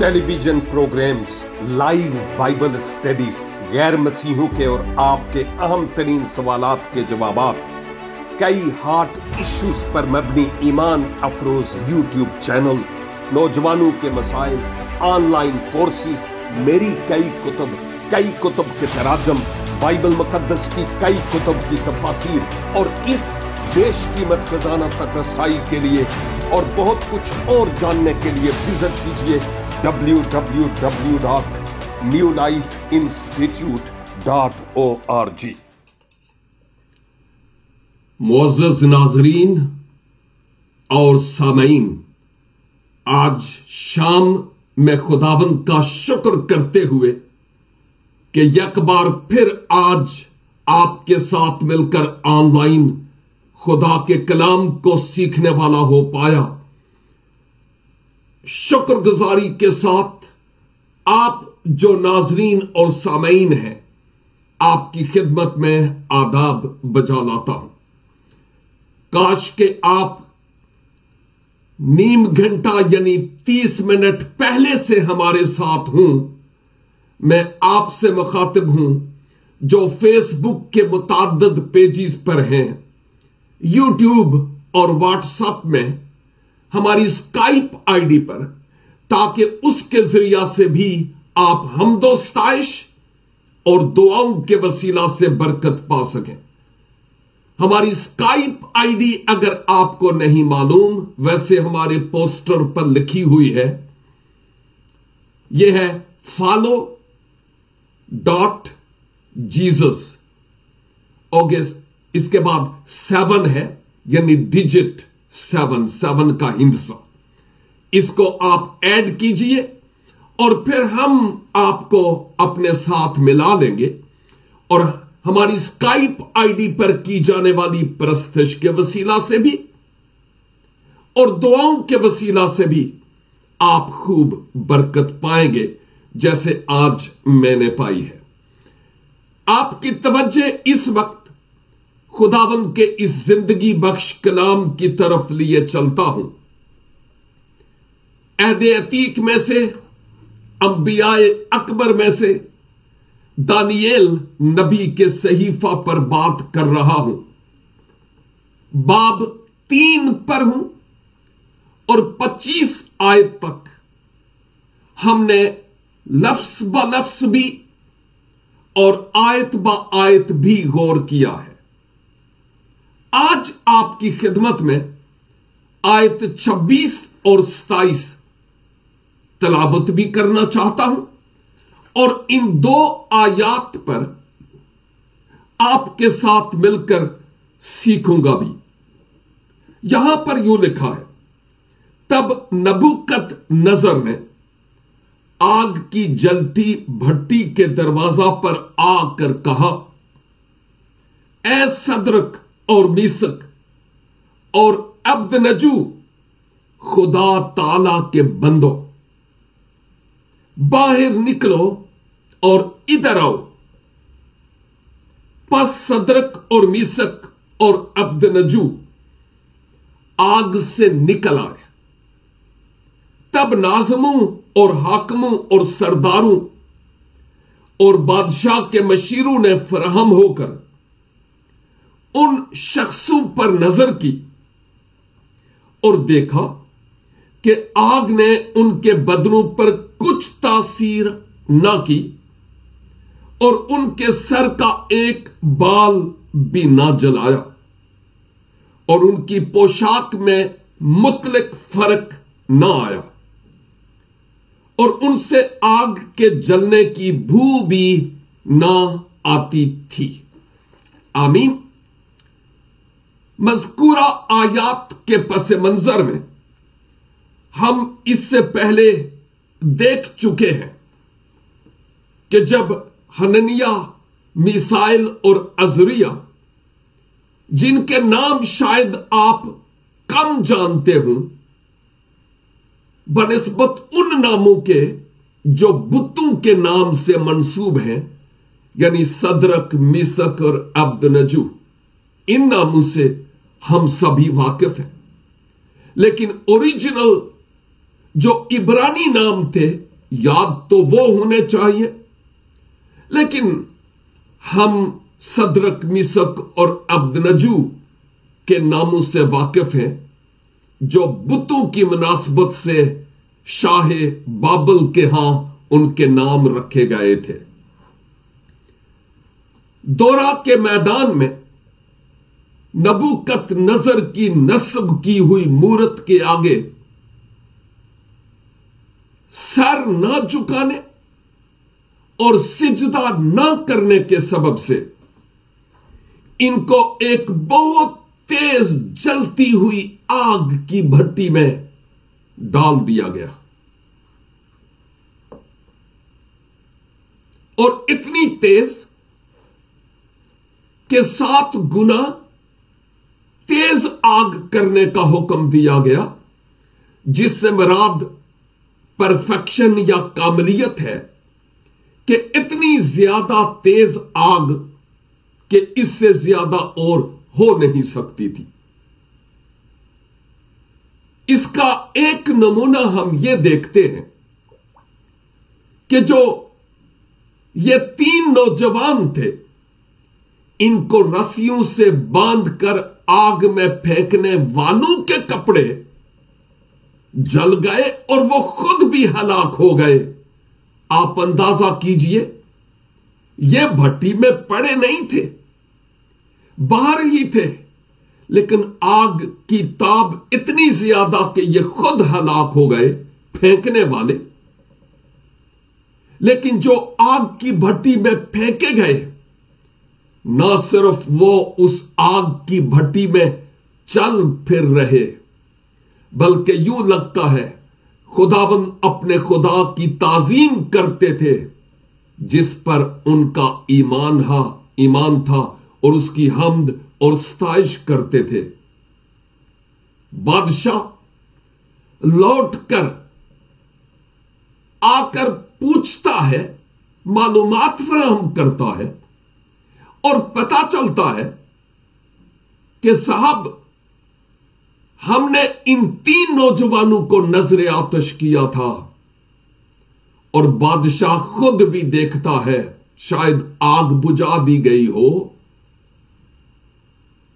Television programmes, live Bible studies, गैर मसीहों के और आपके अहम तरीन सवालात के जवाबात, कई हार्ट इश्यूज पर मबनी ईमान अफरोज यूट्यूब चैनल, नौजवानों के मसाइल, ऑनलाइन कोर्सेज, मेरी कई कुतुब के तराजम, बाइबल मुकद्दस की कई कुतुब की तफासीर और इस बेशकीमत खजाना तक रसाई के लिए और बहुत कुछ और जानने के लिए विजिट कीजिए www.newlifeinstitute.org। मुअज़्ज़ज़ नाज़रीन और सामईन, आज शाम में खुदावंद का शुक्र करते हुए कि एक बार फिर आज आपके साथ मिलकर ऑनलाइन खुदा के कलाम को सीखने वाला हो पाया, शुक्रगुजारी के साथ आप जो नाजरीन और सामईन हैं, आपकी खिदमत में आदाब बजा लाता हूं। काश के आप नीम घंटा यानी 30 मिनट पहले से हमारे साथ हूं। मैं आपसे मुखातिब हूं जो फेसबुक के मुताद्दद पेजेस पर हैं, यूट्यूब और व्हाट्सएप में, हमारी स्काइप आईडी पर, ताकि उसके जरिया से भी आप हमदो स्ताइश और दुआओं के वसीला से बरकत पा सकें। हमारी स्काइप आईडी अगर आपको नहीं मालूम, वैसे हमारे पोस्टर पर लिखी हुई है, यह है follow.jesus। ओके, इसके बाद 7 है, यानी डिजिट 7 का हिंसा। इसको आप ऐड कीजिए और फिर हम आपको अपने साथ मिला लेंगे और हमारी स्काइप आईडी पर की जाने वाली परस्तिश के वसीला से भी और दुआओं के वसीला से भी आप खूब बरकत पाएंगे, जैसे आज मैंने पाई है। आपकी तवज्जो इस वक्त खुदावंद के इस जिंदगी बख्श कलाम की तरफ लिए चलता हूं। अहद अतीक में से, अंबियाए अकबर में से दानिएल नबी के सहीफा पर बात कर रहा हूं। बाब 3 पर हूं और 25 आयत तक हमने लफ्ज ब लफ्ज भी और आयत ब आयत भी गौर किया है। आज आपकी खिदमत में आयत 26 और 27 तलावत भी करना चाहता हूं और इन 2 आयात पर आपके साथ मिलकर सीखूंगा भी। यहां पर यूं लिखा है, तब नबूकदनेस्सर ने आग की जलती भट्टी के दरवाजा पर आकर कहा, ए सदरक और मीसक और अब्दनजू, खुदा ताला के बंदो, बाहर निकलो और इधर आओ। पस सदरक और मीसक और अब्दनजू आग से निकल आए। तब नाज़िमों और हाकिमों और सरदारों और बादशाह के मशीरों ने फराहम होकर उन शख्सों पर नजर की और देखा कि आग ने उनके बदनों पर कुछ तासीर ना की और उनके सर का एक बाल भी ना जलाया और उनकी पोशाक में मुतलक फर्क ना आया और उनसे आग के जलने की बू भी ना आती थी। आमीन। मज़कूरा आयात के पस मंजर में हम इससे पहले देख चुके हैं कि जब हननिया, मिसाइल और अज़रिया, जिनके नाम शायद आप कम जानते हो बनिस्बत उन नामों के जो बुतों के नाम से मंसूब हैं, यानी सदरक, मिसक और अब्दनजू, इन नामों से हम सभी वाकिफ हैं। लेकिन ओरिजिनल जो इब्रानी नाम थे याद तो वो होने चाहिए, लेकिन हम सदरक, मिसक और अब्दनजू के नामों से वाकिफ हैं, जो बुतों की मुनासबत से शाह बाबल के यहां उनके नाम रखे गए थे। दौरा के मैदान में नबूकत नजर की नस्ब की हुई मूरत के आगे सर न झुकाने और सिजदा न करने के सबब से इनको एक बहुत तेज जलती हुई आग की भट्टी में डाल दिया गया, और इतनी तेज के 7 गुना तेज आग करने का हुक्म दिया गया, जिससे मुराद परफेक्शन या कामलियत है कि इतनी ज्यादा तेज आग कि इससे ज्यादा और हो नहीं सकती थी। इसका एक नमूना हम ये देखते हैं कि जो ये 3 नौजवान थे, इनको रस्सियों से बांधकर आग में फेंकने वालों के कपड़े जल गए और वो खुद भी हलाक हो गए। आप अंदाजा कीजिए, ये भट्टी में पड़े नहीं थे, बाहर ही थे, लेकिन आग की ताब इतनी ज्यादा कि ये खुद हलाक हो गए, फेंकने वाले। लेकिन जो आग की भट्टी में फेंके गए, ना सिर्फ वो उस आग की भट्टी में चल फिर रहे, बल्कि यूं लगता है खुदावंद अपने खुदा की ताजीम करते थे, जिस पर उनका ईमान था और उसकी हम्द और सताइश करते थे। बादशाह लौटकर आकर पूछता है, मालूमात फराहम करता है, और पता चलता है कि साहब, हमने इन 3 नौजवानों को नजर आतिश किया था, और बादशाह खुद भी देखता है, शायद आग बुझा दी गई हो,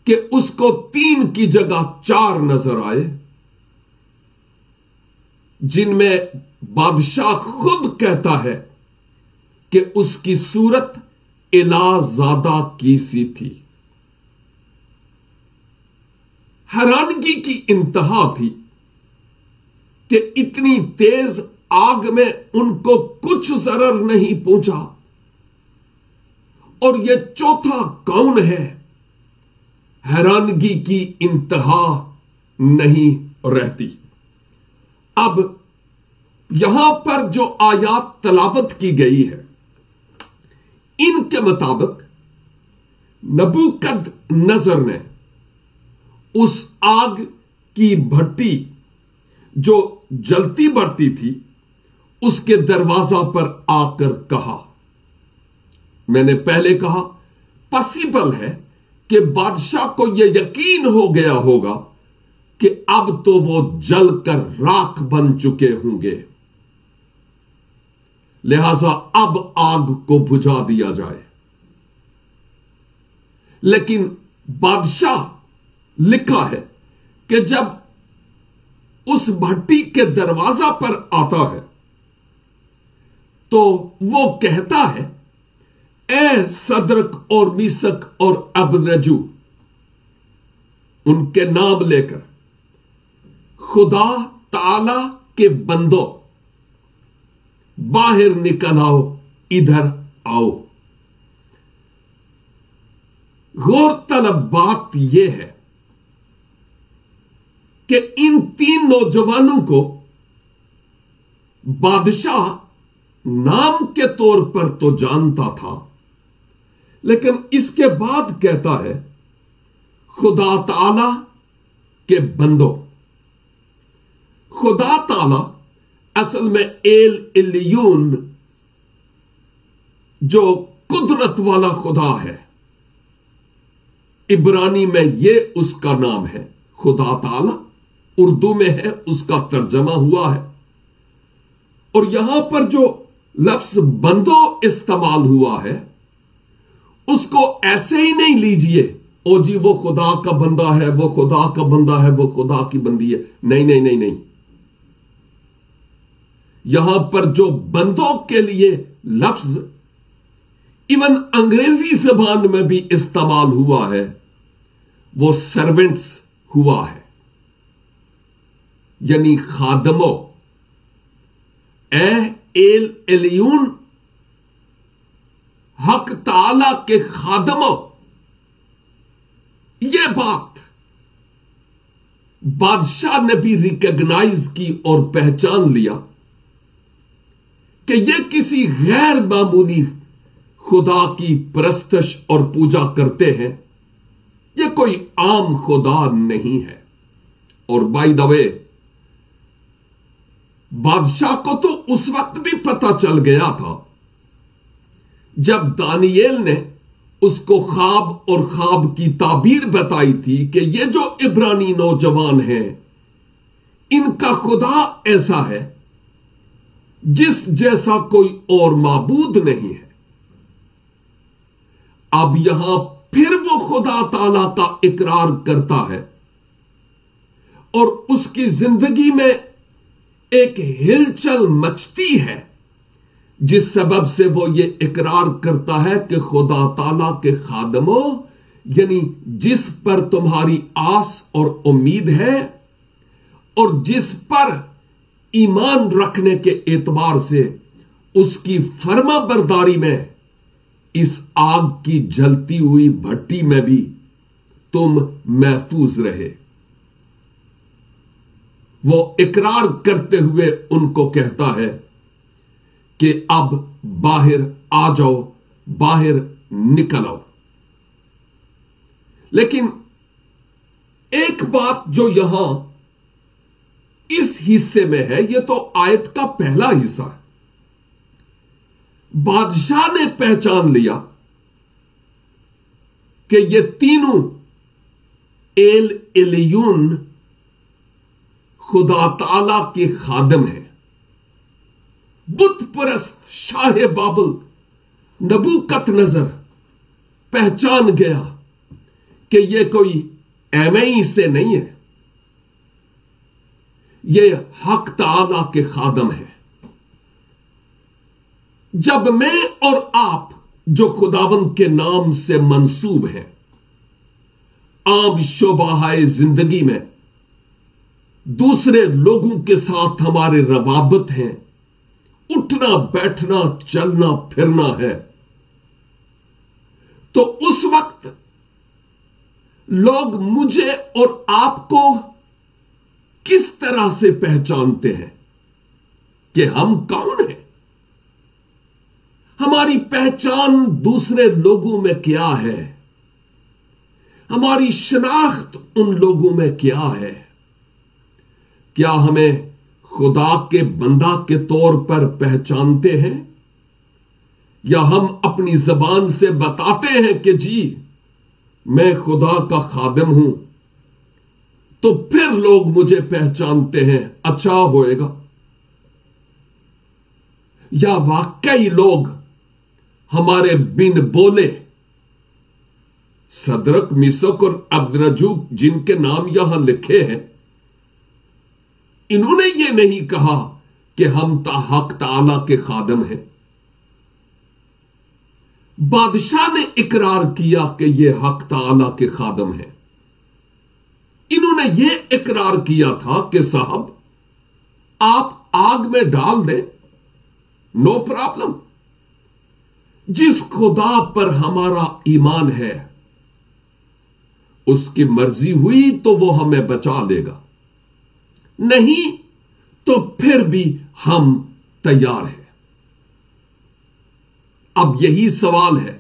कि उसको 3 की जगह 4 नजर आए, जिनमें बादशाह खुद कहता है कि उसकी सूरत इलाजादा की सी थी। हैरानगी की इंतहा थी कि इतनी तेज आग में उनको कुछ जरर नहीं पहुंचा, और यह चौथा कौन है? हैरानगी की इंतहा नहीं रहती। अब यहां पर जो आयात तलावत की गई है, इनके मुताबिक नबूकद नजर ने उस आग की भट्टी जो जलती बढ़ती थी, उसके दरवाजा पर आकर कहा। मैंने पहले कहा, पॉसिबल है कि बादशाह को यह यकीन हो गया होगा कि अब तो वो जलकर राख बन चुके होंगे, लिहाजा अब आग को बुझा दिया जाए। लेकिन बादशाह लिखा है कि जब उस भट्टी के दरवाजा पर आता है तो वो कहता है, ए सदरक और मीसक और अबदनजू, उनके नाम लेकर, खुदा ताला के बंदो, बाहर निकल आओ, इधर आओ। गौरतलब बात यह है कि इन 3 नौजवानों को बादशाह नाम के तौर पर तो जानता था, लेकिन इसके बाद कहता है खुदा ताला के बंदो। खुदा ताला असल में एल इलियून, जो कुदरत वाला खुदा है, इब्रानी में यह उसका नाम है, खुदा ताला। उर्दू में है उसका तर्जमा हुआ है, اور یہاں پر جو لفظ بندو استعمال ہوا ہے اس کو ایسے ہی نہیں لیجئے، او جی وہ خدا کا بندہ ہے، وہ خدا کا بندہ ہے، وہ خدا کی بندی ہے. نہیں نہیں نہیں نہیں، یہاں پر جو بندوں کے لیے لفظ ایون انگریزی زبان میں بھی استعمال ہوا ہے وہ سرونٹس ہوا ہے، یعنی خادموں. اے ایل الیون، حق تعالی کے خادموں. یہ بات بادشاہ نے بھی ریکگنائز کی اور پہچان لیا کہ یہ کسی غیر معمولی خدا کی پرستش اور پوجا کرتے ہیں، یہ کوئی عام خدا نہیں ہے. اور بائی دا وے بادشاہ کو تو اس وقت بھی پتہ چل گیا تھا جب دانییل نے اس کو خواب اور خواب کی تعبیر بتائی تھی کہ یہ جو عبرانی نوجوان ہیں ان کا خدا ایسا ہے جس جیسا کوئی اور معبود نہیں ہے. اب یہاں پھر وہ خدا تعالی کا اقرار کرتا ہے اور اس کی زندگی میں ایک ہلچل مچتی ہے جس سبب سے وہ یہ اقرار کرتا ہے کہ خدا تعالی کے خادموں، یعنی جس پر تمہاری آس اور امید ہے اور جس پر ایمان رکھنے کے اعتبار سے اس کی فرما برداری میں اس آگ کی جلتی ہوئی بھٹی میں بھی تم محفوظ رہے. وہ اقرار کرتے ہوئے ان کو کہتا ہے کہ اب باہر آ جاؤ، باہر نکل آؤ. لیکن ایک بات جو یہاں اس حصے میں ہے، یہ تو آیت کا پہلا حصہ ہے. بادشاہ نے پہچان لیا کہ یہ تینوں ایل الیون خدا تعالی کے خادم ہیں. بت پرست شاہ بابل نبوکت نظر پہچان گیا کہ یہ کوئی ایمئی سے نہیں ہے، یہ حق تعالی کے خادم ہے. جب میں اور آپ جو خداوند کے نام سے منسوب ہیں عام شعبہ زندگی میں دوسرے لوگوں کے ساتھ ہمارے روابط ہیں، اٹھنا بیٹھنا چلنا پھرنا ہے، تو اس وقت لوگ مجھے اور آپ کو کس طرح سے پہچانتے ہیں کہ ہم کون ہیں؟ ہماری پہچان دوسرے لوگوں میں کیا ہے؟ ہماری شناخت ان لوگوں میں کیا ہے؟ کیا ہمیں خدا کے بندہ کے طور پر پہچانتے ہیں، یا ہم اپنی زبان سے بتاتے ہیں کہ جی میں خدا کا خادم ہوں، تو پھر لوگ مجھے پہچانتے ہیں، اچھا ہوئے گا؟ یا واقعی لوگ ہمارے بن بولے صدرک میثاق اور عبدنجو جن کے نام یہاں لکھے ہیں، انہوں نے یہ نہیں کہا کہ ہم حق تعالی کے خادم ہیں. بادشاہ نے اقرار کیا کہ یہ حق تعالی کے خادم ہیں. انہوں نے یہ اقرار کیا تھا کہ صاحب آپ آگ میں ڈال دیں، نو پرابلم. جس خدا پر ہمارا ایمان ہے اس کی مرضی ہوئی تو وہ ہمیں بچا لے گا، نہیں تو پھر بھی ہم تیار ہیں. اب یہی سوال ہے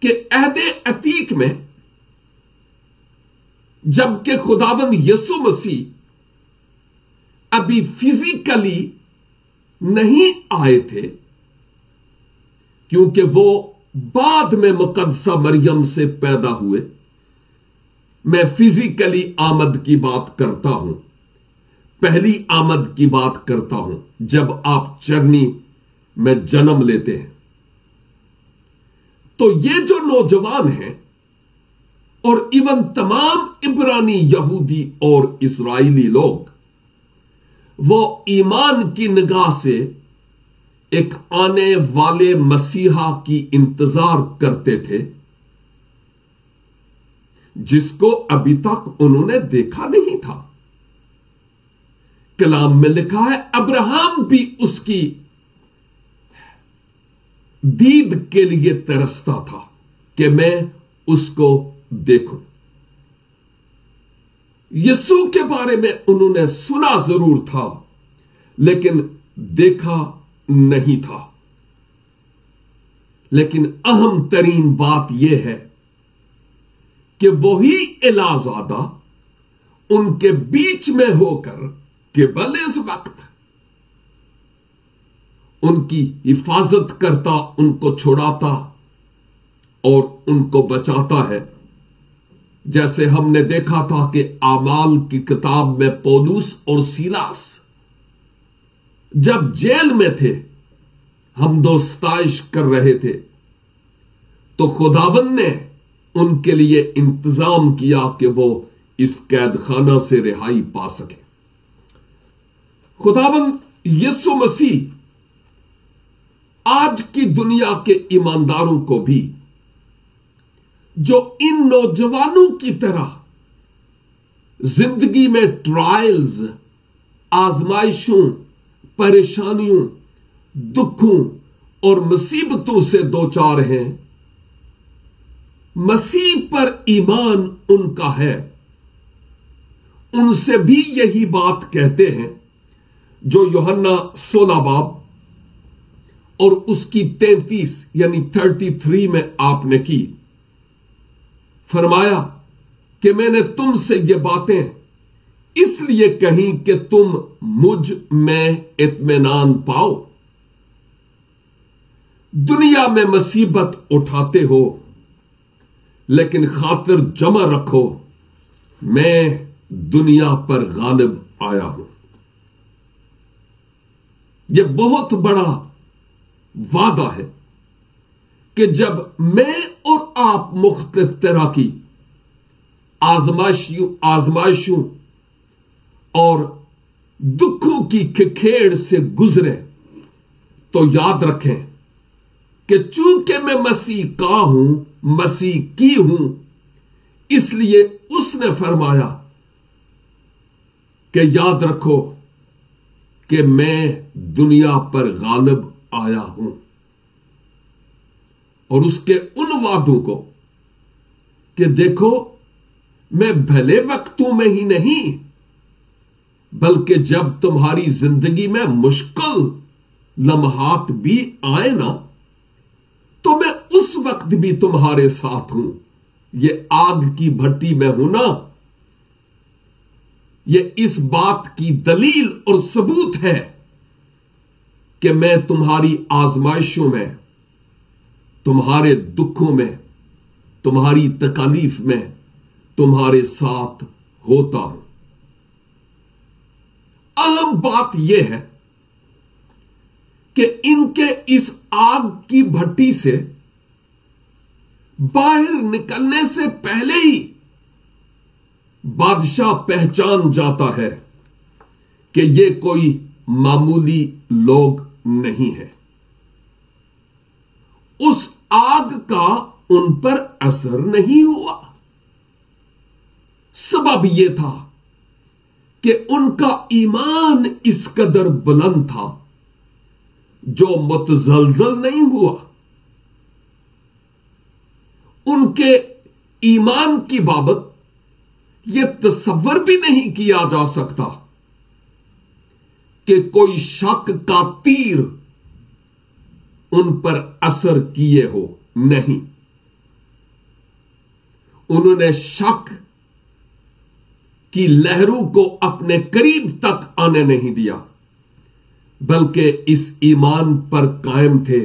کہ عہد عتیق میں جبکہ خداوند یسوع مسیح ابھی فزیکلی نہیں آئے تھے، کیونکہ وہ بعد میں مقدسہ مریم سے پیدا ہوئے، میں فزیکلی آمد کی بات کرتا ہوں، पहली आमद की बात करता हूं, जब आप चरनी में जन्म लेते हैं। तो ये जो नौजवान हैं और इवन तमाम इब्रानी यहूदी और इस्राएली लोग, वो ईमान की निगाह से एक आने वाले मसीहा की इंतजार करते थे, जिसको अभी तक उन्होंने देखा नहीं था। कलाम में लिखा है, अब्राहम भी उसकी दीद के लिए तरसता था कि मैं उसको देखूं। यीशु के बारे में उन्होंने सुना जरूर था, लेकिन देखा नहीं था। लेकिन अहम तरीन बात यह है कि वही इलाजादा उनके बीच में होकर केवल इस वक्त उनकी हिफाजत करता, उनको छुड़ाता और उनको बचाता है। जैसे हमने देखा था कि आमाल की किताब में पौलुस और सीलास जब जेल में थे, हम दोस्ताइश कर रहे थे, तो खुदावंद ने उनके लिए इंतजाम किया कि वो इस कैद खाना से रिहाई पा सके। खुदावंद यीशु मसीह आज की दुनिया के ईमानदारों को भी, जो इन नौजवानों की तरह जिंदगी में ट्रायल्स, आजमाइशों, परेशानियों, दुखों और मुसीबतों से दो चार हैं, मसीह पर ईमान उनका है, उनसे भी यही बात कहते हैं जो यूहन्ना 16 बाब और उसकी 33 यानी 33 में आपने की। फरमाया कि मैंने तुमसे ये बातें इसलिए कहीं कि तुम मुझ में इत्मीनान पाओ। दुनिया में मुसीबत उठाते हो, लेकिन खातिर जमा रखो, मैं दुनिया पर गालिब आया हूं। यह बहुत बड़ा वादा है कि जब मैं और आप मुख्तलिफ तरह की आजमाइशों और दुखों की खिखेड़ से गुजरे, तो याद रखें कि चूंकि मैं मसीह का हूं, मसीह की हूं, इसलिए उसने फरमाया कि याद रखो कि मैं दुनिया पर गालिब आया हूं। और उसके उन वादों को कि देखो, मैं भले वक्तों में ही नहीं, बल्कि जब तुम्हारी जिंदगी में मुश्किल लम्हात भी आए ना, तो मैं उस वक्त भी तुम्हारे साथ हूं। ये आग की भट्टी में हूं ना, ये इस बात की दलील और सबूत है कि मैं तुम्हारी आजमाइशों में, तुम्हारे दुखों में, तुम्हारी तकलीफ में तुम्हारे साथ होता हूं। अहम बात यह है कि इनके इस आग की भट्टी से बाहर निकलने से पहले ही बादशाह पहचान जाता है कि ये कोई मामूली लोग नहीं है। उस आग का उन पर असर नहीं हुआ। सबब यह था कि उनका ईमान इस कदर बुलंद था जो मुतजलजल नहीं हुआ। उनके ईमान की बाबत यह तसव्वुर भी नहीं किया जा सकता कि कोई शक का तीर उन पर असर किए हो। नहीं, उन्होंने शक की लहरों को अपने करीब तक आने नहीं दिया, बल्कि इस ईमान पर कायम थे,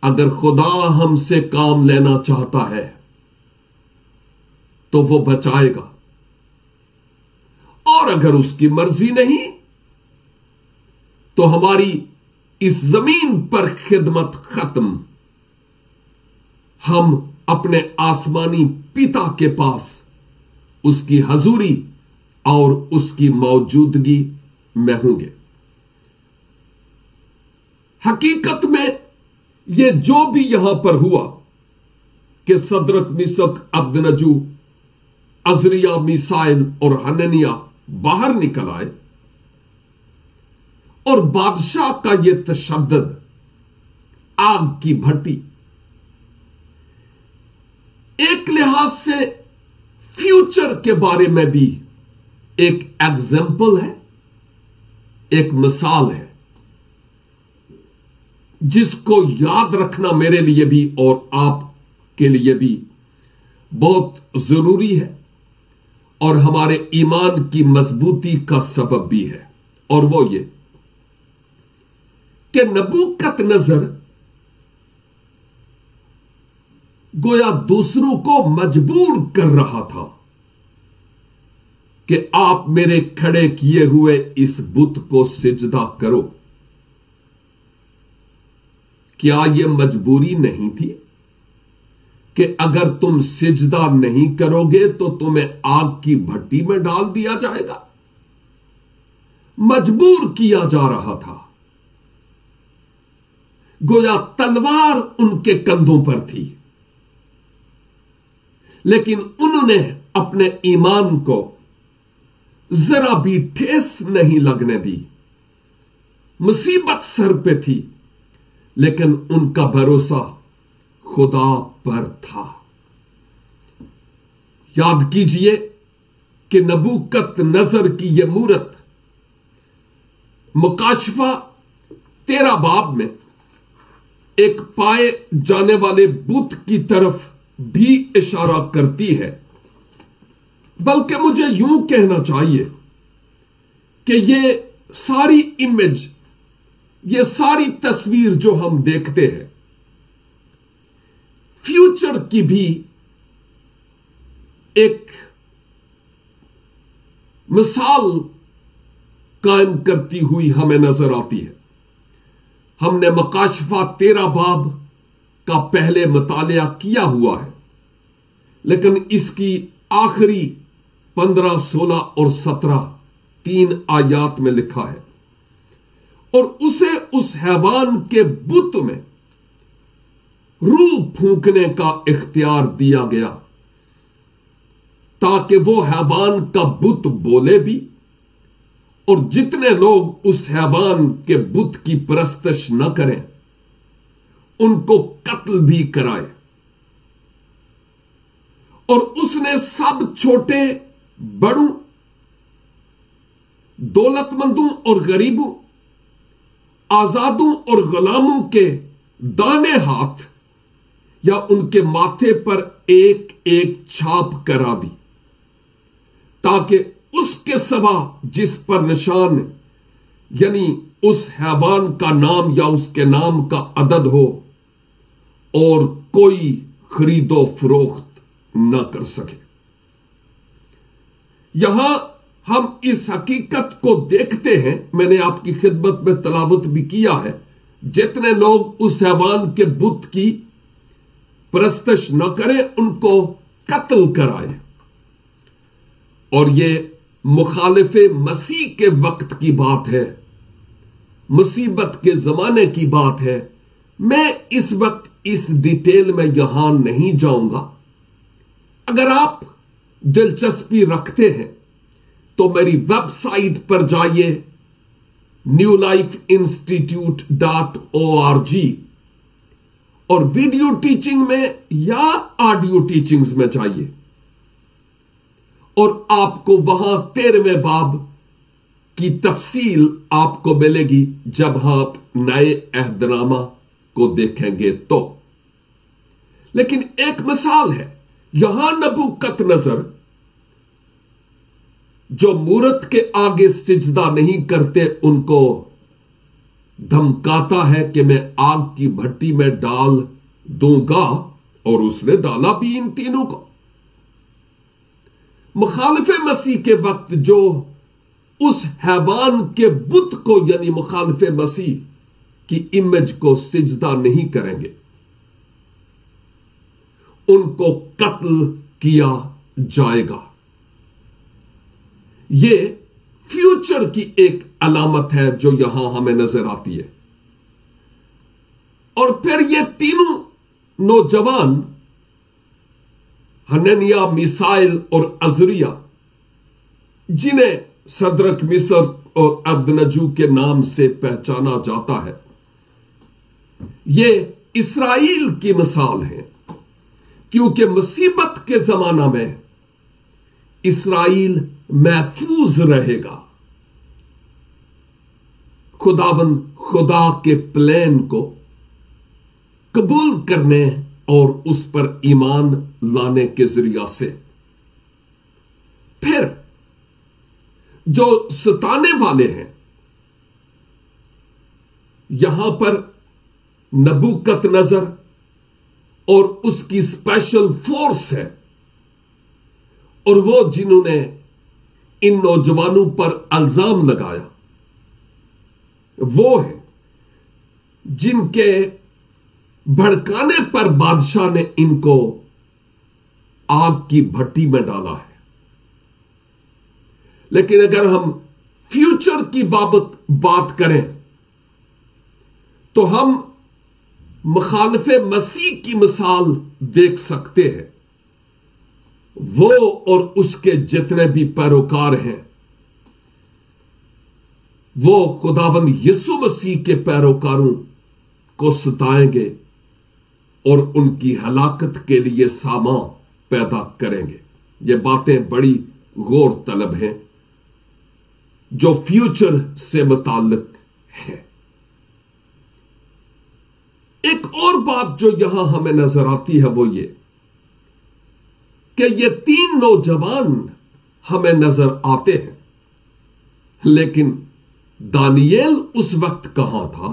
अगर खुदा हमसे काम लेना चाहता है तो वो बचाएगा। और और अगर उसकी मर्जी नहीं तो हमारी इस जमीन पर खिदमत खत्म। हम अपने आसमानी पिता के पास उसकी हजूरी और उसकी मौजूदगी में होंगे। हकीकत में यह जो भी यहां पर हुआ कि सदरक मिसक अब्दनजू अजरिया मिसाइल और हननिया बाहर निकल आए और बादशाह का यह तशद्दुद, आग की भट्टी, एक लिहाज से फ्यूचर के बारे में भी एक एग्जाम्पल है, एक मिसाल है जिसको याद रखना मेरे लिए भी और आपके लिए भी बहुत जरूरी है और हमारे ईमान की मजबूती का सबब भी है। और वो ये कि नबूकतनजर गोया दूसरों को मजबूर कर रहा था कि आप मेरे खड़े किए हुए इस बुत को सिजदा करो। क्या यह मजबूरी नहीं थी कि अगर तुम सिजदा नहीं करोगे तो तुम्हें आग की भट्टी में डाल दिया जाएगा? मजबूर किया जा रहा था। गोया तलवार उनके कंधों पर थी, लेकिन उन्होंने अपने ईमान को जरा भी ठेस नहीं लगने दी। मुसीबत सर पे थी, लेकिन उनका भरोसा खुदा पर था। याद कीजिए कि नबूकतनजर की यह मूरत मुकाशफा 13 बाब में एक पाए जाने वाले बुत की तरफ भी इशारा करती है, बल्कि मुझे यूं कहना चाहिए कि ये सारी इमेज, ये सारी तस्वीर जो हम देखते हैं, फ्यूचर की भी एक मिसाल कायम करती हुई हमें नजर आती है। हमने मकाशफा 13 बाब का पहले मुतालिया किया हुआ है, लेकिन इसकी आखिरी 15, 16 और 17 3 आयात में लिखा है, और उसे उस हैवान के बुत में रूह फूंकने का इख्तियार दिया गया, ताकि वो हैवान का बुत बोले भी और जितने लोग उस हैवान के बुत की परस्तिश न करें उनको कत्ल भी कराए। और उसने सब छोटे बड़ों, दौलतमंदों और गरीबों, आजादों और गुलामों के दाने हाथ या उनके माथे पर एक एक छाप करा दी, ताकि उसके सिवा जिस पर निशान यानी उस हैवान का नाम या उसके नाम का अदद हो और कोई खरीदो फरोख्त न कर सके। यहां हम इस हकीकत को देखते हैं, मैंने आपकी खिदमत में तलावत भी किया है, जितने लोग उस हैवान के बुत की परस्तिश न करें उनको कत्ल कराए। और ये मुखालिफे मसीह के वक्त की बात है, मुसीबत के जमाने की बात है। मैं इस वक्त इस डिटेल में यहां नहीं जाऊंगा। अगर आप दिलचस्पी रखते हैं तो मेरी वेबसाइट पर जाइए newlifeinstitute.org और वीडियो टीचिंग में या ऑडियो टीचिंग्स में जाइए और आपको वहां 13वें बाब की तफसील आपको मिलेगी जब आप नए अहदनामा को देखेंगे तो। लेकिन एक मिसाल है, यहां नबूकतनजर जो मूरत के आगे सिजदा नहीं करते उनको धमकाता है कि मैं आग की भट्टी में डाल दूंगा, और उसने डाला भी इन तीनों को। मुखालिफे मसीह के वक्त जो उस हैवान के बुत को यानी मुखालिफ मसीह की इमेज को सिजदा नहीं करेंगे, उनको कत्ल किया जाएगा। यह फ्यूचर की एक अलामत है जो यहां हमें नजर आती है। और फिर ये तीनों नौजवान हननिया, मिसाइल और अजरिया, जिन्हें सदरक, मिस्र और अब्दनजू के नाम से पहचाना जाता है, ये इस्राएल की मिसाल है, क्योंकि मुसीबत के जमाना में इस्राएल महफूज रहेगा। खुदा के प्लान को कबूल करने और उस पर ईमान लाने के जरिया से। फिर जो सताने वाले हैं, यहां पर नबूकदनेस्सर और उसकी स्पेशल फोर्स है, और वो जिन्होंने इन नौजवानों पर इल्जाम लगाया, वो है जिनके भड़काने पर बादशाह ने इनको आग की भट्टी में डाला है। लेकिन अगर हम फ्यूचर की बात करें तो हम मुखालिफे मसीह की मिसाल देख सकते हैं। वो और उसके जितने भी पैरोकार हैं, वो खुदावंद यीशु मसीह के पैरोकारों को सताएंगे और उनकी हलाकत के लिए सामा पैदा करेंगे। ये बातें बड़ी गौर तलब हैं जो फ्यूचर से मुताल्लिक है। एक और बात जो यहां हमें नजर आती है वो ये कि ये तीन नौजवान हमें नजर आते हैं, लेकिन दानियेल उस वक्त कहां था?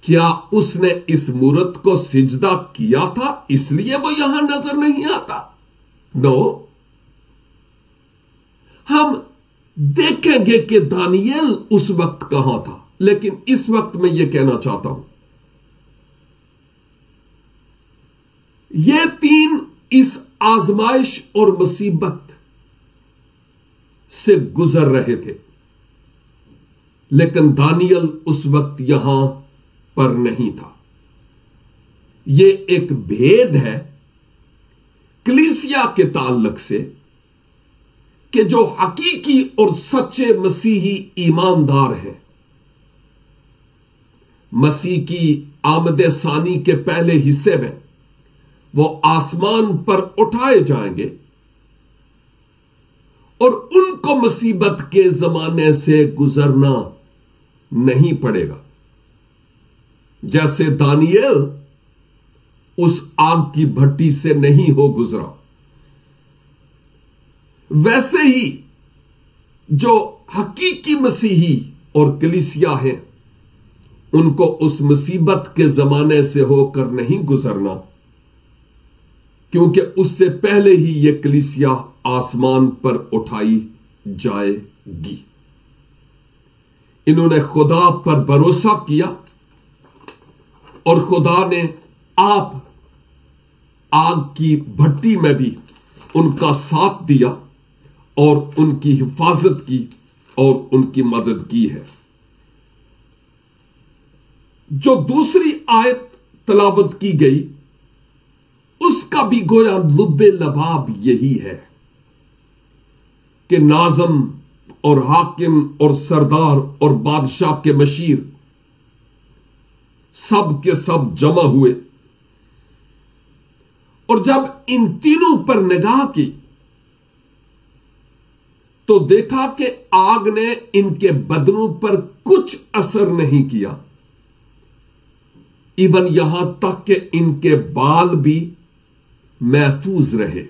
क्या उसने इस मूरत को सिजदा किया था इसलिए वो यहां नजर नहीं आता? नो, हम देखेंगे कि दानियेल उस वक्त कहां था, लेकिन इस वक्त मैं ये कहना चाहता हूं, ये तीन इस आजमाइश और मुसीबत से गुजर रहे थे, लेकिन दानियल उस वक्त यहां पर नहीं था। यह एक भेद है कलीसिया के ताल्लुक से कि जो हकीकी और सच्चे मसीही ईमानदार हैं, मसीह की आमद सानी के पहले हिस्से में वो आसमान पर उठाए जाएंगे और उनको मुसीबत के जमाने से गुजरना नहीं पड़ेगा। जैसे दानियेल उस आग की भट्टी से नहीं हो गुजरा, वैसे ही जो हकीकी मसीही और कलीसिया हैं, उनको उस मुसीबत के जमाने से होकर नहीं गुजरना, क्योंकि उससे पहले ही यह कलीसिया आसमान पर उठाई जाएगी। इन्होंने खुदा पर भरोसा किया और खुदा ने आप आग की भट्टी में भी उनका साथ दिया और उनकी हिफाजत की और उनकी मदद की है। जो दूसरी आयत तलावत की गई उसका भी गोया लुब्बे लबाब यही है कि नाज़म और हाकिम और सरदार और बादशाह के मशीर सब के सब जमा हुए, और जब इन तीनों पर निगाह की तो देखा कि आग ने इनके बदनों पर कुछ असर नहीं किया, इवन यहां तक कि इनके बाल भी महफूज रहे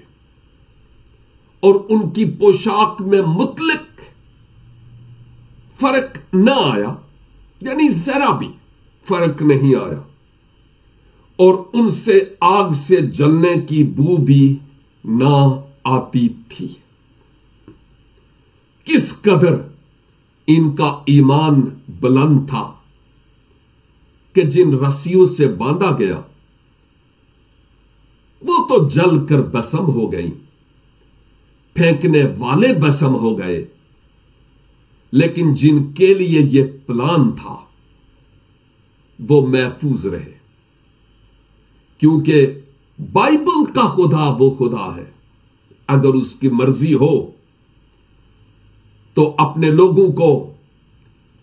और उनकी पोशाक में मुतलक फर्क न आया, यानी जरा भी फर्क नहीं आया, और उनसे आग से जलने की बू भी ना आती थी। किस कदर इनका ईमान बुलंद था कि जिन रस्सियों से बांधा गया वो तो जल कर भस्म हो गई, फेंकने वाले भस्म हो गए, लेकिन जिनके लिए यह प्लान था वो महफूज रहे, क्योंकि बाइबल का खुदा वो खुदा है, अगर उसकी मर्जी हो तो अपने लोगों को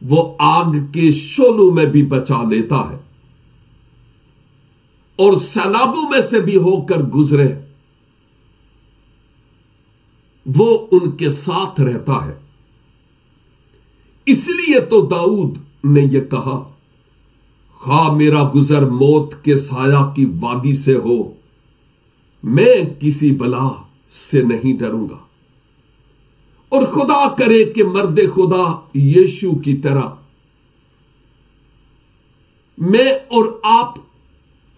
वो आग के शोलों में भी बचा लेता है और सैलाबों में से भी होकर गुजरे वो उनके साथ रहता है। इसलिए तो दाऊद ने यह कहा, खा मेरा गुजर मौत के साया की वादी से हो, मैं किसी बला से नहीं डरूंगा। और खुदा करे कि मर्द खुदा यीशु की तरह मैं और आप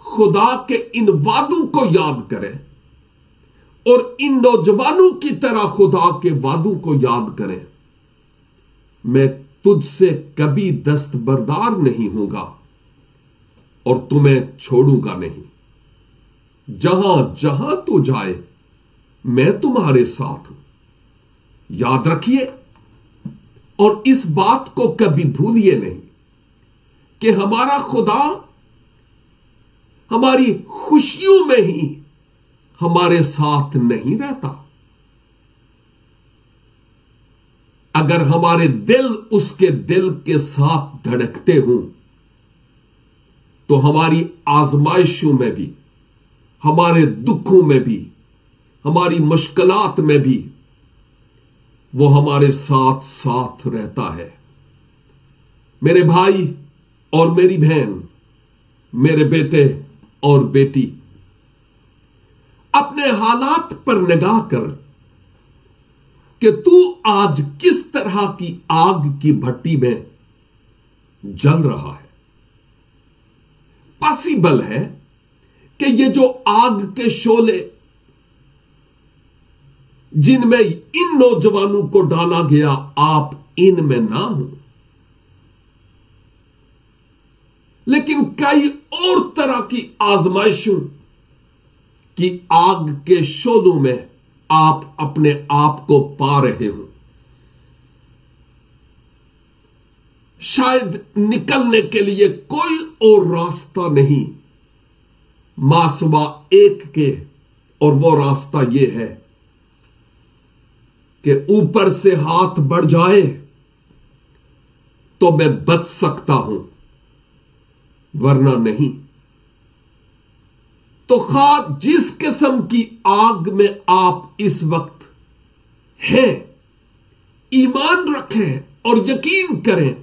खुदा के इन वादों को याद करें और इन नौजवानों की तरह खुदा के वादों को याद करें। मैं तुझसे कभी दस्तबरदार नहीं होगा और तुम्हें छोड़ूंगा नहीं। जहां जहां तू जाए मैं तुम्हारे साथ हूं। याद रखिए और इस बात को कभी भूलिए नहीं कि हमारा खुदा हमारी खुशियों में ही हमारे साथ नहीं रहता। अगर हमारे दिल उसके दिल के साथ धड़कते हों तो हमारी आजमाइशों में भी, हमारे दुखों में भी, हमारी मुश्किलात में भी वो हमारे साथ साथ रहता है। मेरे भाई और मेरी बहन, मेरे बेटे और बेटी, अपने हालात पर निगाह कर कि तू आज किस तरह की आग की भट्टी में जल रहा है। पॉसिबल है कि ये जो आग के शोले जिनमें इन नौजवानों को डाला गया, आप इनमें ना हो, लेकिन कई और तरह की आजमाइशों की आग के शोलों में आप अपने आप को पा रहे हो। शायद निकलने के लिए कोई और रास्ता नहीं मासवा एक के, और वो रास्ता ये है कि ऊपर से हाथ बढ़ जाए तो मैं बच सकता हूं, वरना नहीं। तो खा जिस किस्म की आग में आप इस वक्त हैं, ईमान रखें और यकीन करें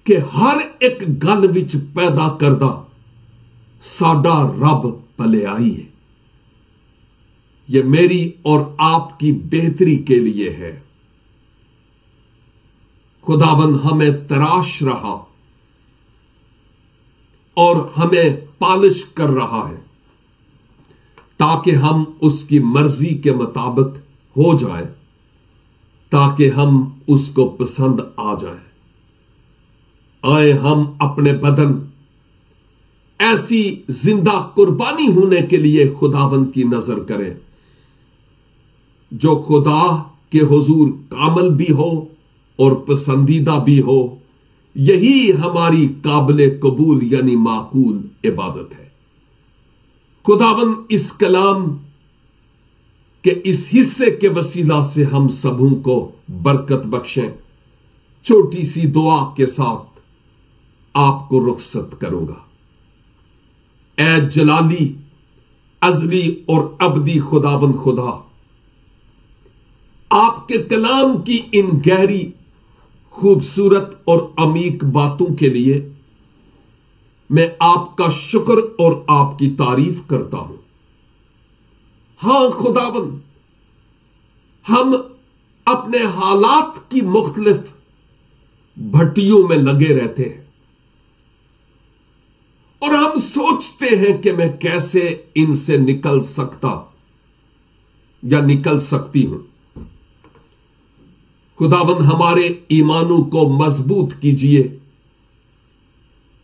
कि हर एक गल विच पैदा करदा साडा रब भले आई है। यह मेरी और आपकी बेहतरी के लिए है। खुदावन हमें तराश रहा और हमें पालिश कर रहा है ताकि हम उसकी मर्जी के मुताबिक हो जाए, ताकि हम उसको पसंद आ जाए। आए हम अपने बदन ऐसी जिंदा कुर्बानी होने के लिए खुदावन की नजर करें जो खुदा के हुजूर कामल भी हो और पसंदीदा भी हो। यही हमारी काबिल कबूल यानी माकूल इबादत है। खुदावन इस कलाम के इस हिस्से के वसीला से हम सबों को बरकत बख्शें। छोटी सी दुआ के साथ आपको रुखसत करूंगा। ऐ जलाली, अजली और अबदी खुदावन खुदा, आपके कलाम की इन गहरी, खूबसूरत और अमीक बातों के लिए मैं आपका शुक्र और आपकी तारीफ करता हूं। हां खुदावन, हम अपने हालात की मुख्तलिफ भट्टियों में लगे रहते हैं और हम सोचते हैं कि मैं कैसे इनसे निकल सकता या निकल सकती हूं। खुदावन हमारे ईमानों को मजबूत कीजिए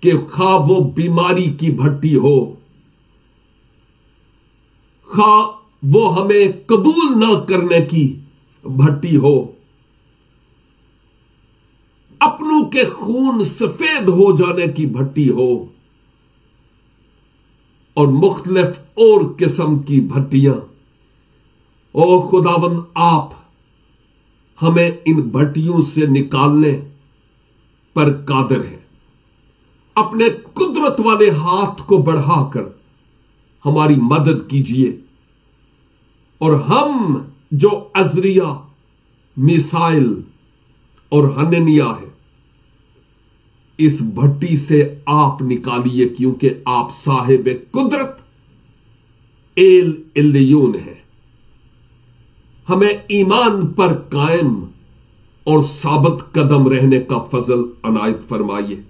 कि खा वो बीमारी की भट्टी हो, खा वो हमें कबूल न करने की भट्टी हो, अपनों के खून सफेद हो जाने की भट्टी हो, और मुख्तलिफ और किस्म की भट्टियां। ओ खुदावन, आप हमें इन भट्टियों से निकालने पर कादिर हैं। अपने कुदरत वाले हाथ को बढ़ाकर हमारी मदद कीजिए, और हम जो अजरिया, मिसाइल और हननिया है, इस भट्टी से आप निकालिए, क्योंकि आप साहिब कुदरत एल इल्लियून है। हमें ईमान पर कायम और साबित कदम रहने का फजल अनायत फरमाइए,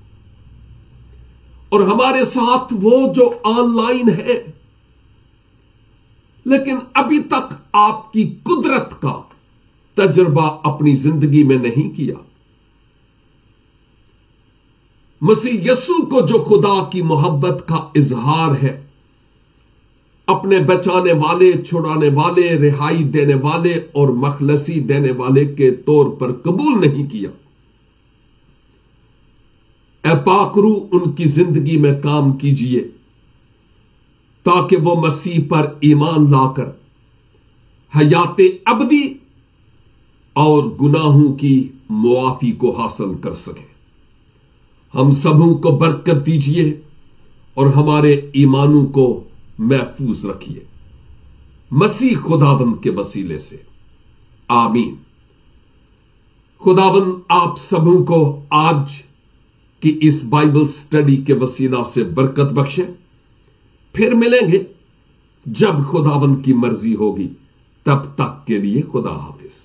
और हमारे साथ वो जो ऑनलाइन है लेकिन अभी तक आपकी कुदरत का तजुर्बा अपनी जिंदगी में नहीं किया, मसीह यस्सु को जो खुदा की मोहब्बत का इजहार है, अपने बचाने वाले, छुड़ाने वाले, रिहाई देने वाले और मखलसी देने वाले के तौर पर कबूल नहीं किया, ऐ पाकरू उनकी जिंदगी में काम कीजिए, ताकि वो मसीह पर ईमान लाकर हयाते अबदी और गुनाहों की मुआफी को हासिल कर सके। हम सबों को बरकत दीजिए और हमारे ईमानों को महफूज रखिए, मसीह खुदावंद के वसीले से, आमीन। खुदावंद आप सबों को आज की इस बाइबल स्टडी के वसीला से बरकत बख्शे। फिर मिलेंगे जब खुदावंद की मर्जी होगी। तब तक के लिए खुदा हाफिज।